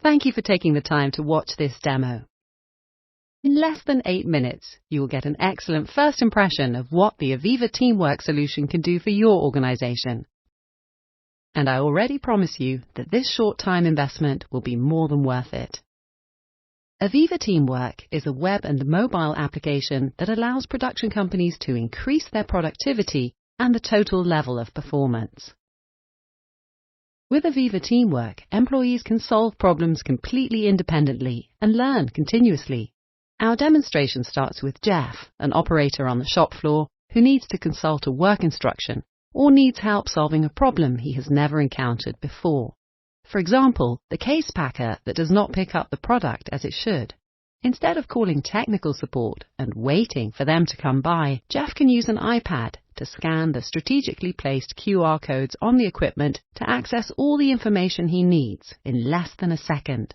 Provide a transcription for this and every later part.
Thank you for taking the time to watch this demo. In less than 8 minutes, you will get an excellent first impression of what the Aveva Teamwork solution can do for your organization. And I already promise you that this short time investment will be more than worth it. Aveva Teamwork is a web and mobile application that allows production companies to increase their productivity and the total level of performance. With Aveva Teamwork, employees can solve problems completely independently and learn continuously. Our demonstration starts with Jeff, an operator on the shop floor who needs to consult a work instruction or needs help solving a problem he has never encountered before. For example, the case packer that does not pick up the product as it should. Instead of calling technical support and waiting for them to come by, Jeff can use an iPad to scan the strategically placed QR codes on the equipment to access all the information he needs in less than a second.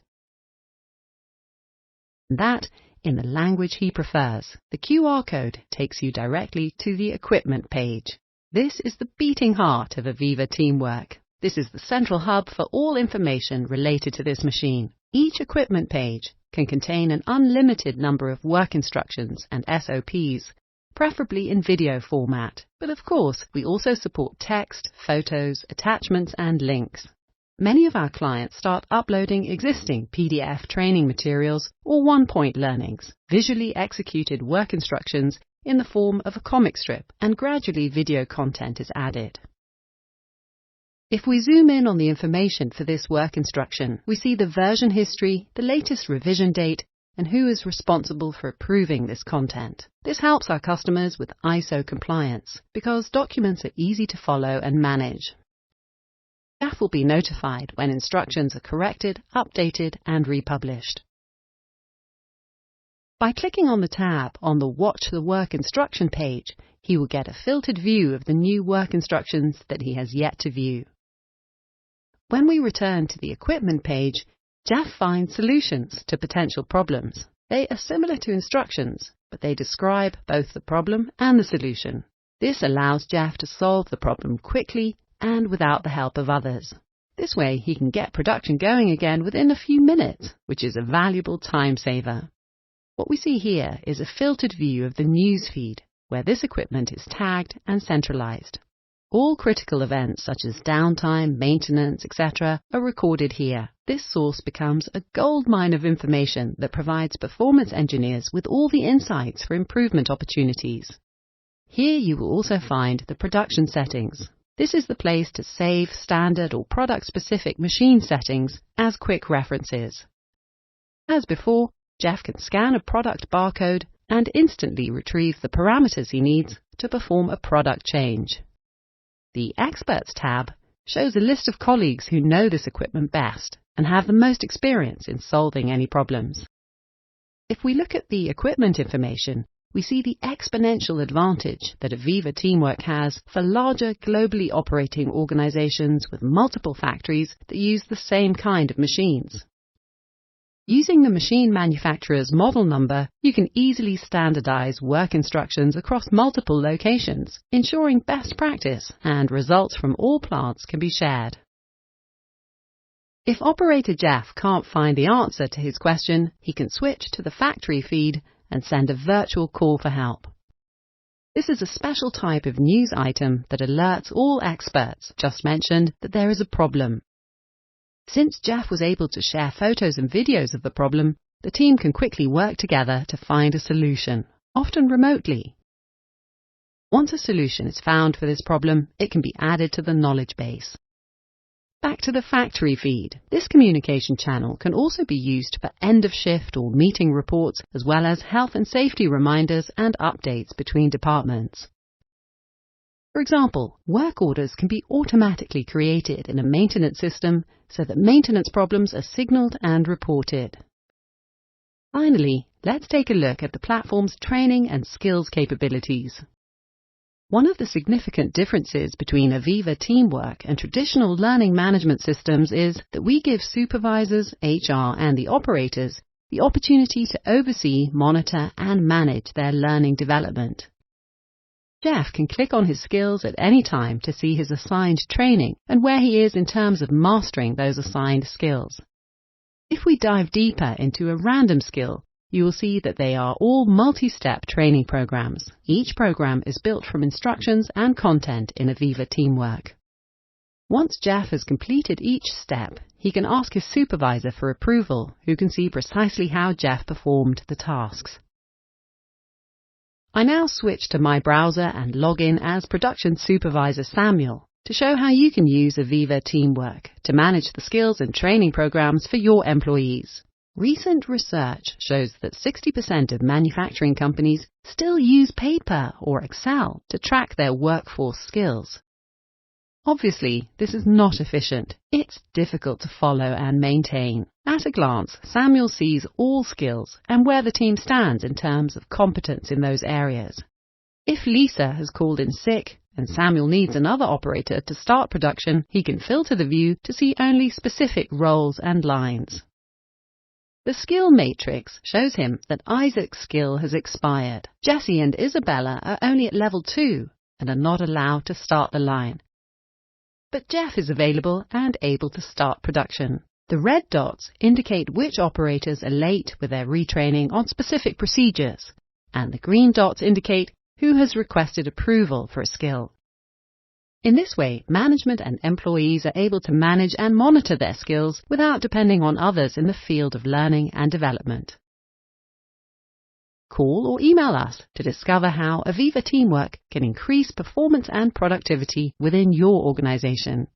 And that in the language he prefers. The QR code takes you directly to the equipment page. This is the beating heart of Aveva Teamwork. This is the central hub for all information related to this machine. Each equipment page can contain an unlimited number of work instructions and SOPs, preferably in video format. But of course, we also support text, photos, attachments, and links. Many of our clients start uploading existing PDF training materials or one-point learnings, visually executed work instructions in the form of a comic strip, and gradually video content is added. If we zoom in on the information for this work instruction, we see the version history, the latest revision date, and who is responsible for approving this content. This helps our customers with ISO compliance because documents are easy to follow and manage. Staff will be notified when instructions are corrected, updated, and republished. By clicking on the tab on the Watch the Work instruction page, he will get a filtered view of the new work instructions that he has yet to view. When we return to the equipment page, Jeff finds solutions to potential problems. They are similar to instructions, but they describe both the problem and the solution. This allows Jeff to solve the problem quickly and without the help of others. This way he can get production going again within a few minutes, which is a valuable time saver. What we see here is a filtered view of the news feed, where this equipment is tagged and centralized. All critical events such as downtime, maintenance, etc. are recorded here. This source becomes a goldmine of information that provides performance engineers with all the insights for improvement opportunities. Here you will also find the production settings. This is the place to save standard or product-specific machine settings as quick references. As before, Jeff can scan a product barcode and instantly retrieve the parameters he needs to perform a product change. The Experts tab shows a list of colleagues who know this equipment best and have the most experience in solving any problems. If we look at the equipment information, we see the exponential advantage that Aveva Teamwork has for larger globally operating organizations with multiple factories that use the same kind of machines. Using the machine manufacturer's model number, you can easily standardize work instructions across multiple locations, ensuring best practice and results from all plants can be shared. If operator Jeff can't find the answer to his question, he can switch to the factory feed and send a virtual call for help. This is a special type of news item that alerts all experts just mentioned that there is a problem. Since Jeff was able to share photos and videos of the problem, the team can quickly work together to find a solution, often remotely. Once a solution is found for this problem, it can be added to the knowledge base. Back to the factory feed. This communication channel can also be used for end-of-shift or meeting reports, as well as health and safety reminders and updates between departments. For example, work orders can be automatically created in a maintenance system so that maintenance problems are signaled and reported. Finally, let's take a look at the platform's training and skills capabilities. One of the significant differences between Aveva Teamwork and traditional learning management systems is that we give supervisors, HR, and the operators the opportunity to oversee, monitor, and manage their learning development. Jeff can click on his skills at any time to see his assigned training and where he is in terms of mastering those assigned skills. If we dive deeper into a random skill, you will see that they are all multi-step training programs. Each program is built from instructions and content in Aveva Teamwork. Once Jeff has completed each step, he can ask his supervisor for approval, who can see precisely how Jeff performed the tasks. I now switch to my browser and log in as Production Supervisor Samuel to show how you can use Aveva Teamwork to manage the skills and training programs for your employees. Recent research shows that 60% of manufacturing companies still use paper or Excel to track their workforce skills. Obviously, this is not efficient. It's difficult to follow and maintain. At a glance, Samuel sees all skills and where the team stands in terms of competence in those areas. If Lisa has called in sick and Samuel needs another operator to start production, he can filter the view to see only specific roles and lines. The skill matrix shows him that Isaac's skill has expired. Jesse and Isabella are only at level 2 and are not allowed to start the line. But Jeff is available and able to start production. The red dots indicate which operators are late with their retraining on specific procedures, and the green dots indicate who has requested approval for a skill. In this way, management and employees are able to manage and monitor their skills without depending on others in the field of learning and development. Call or email us to discover how Aveva Teamwork can increase performance and productivity within your organization.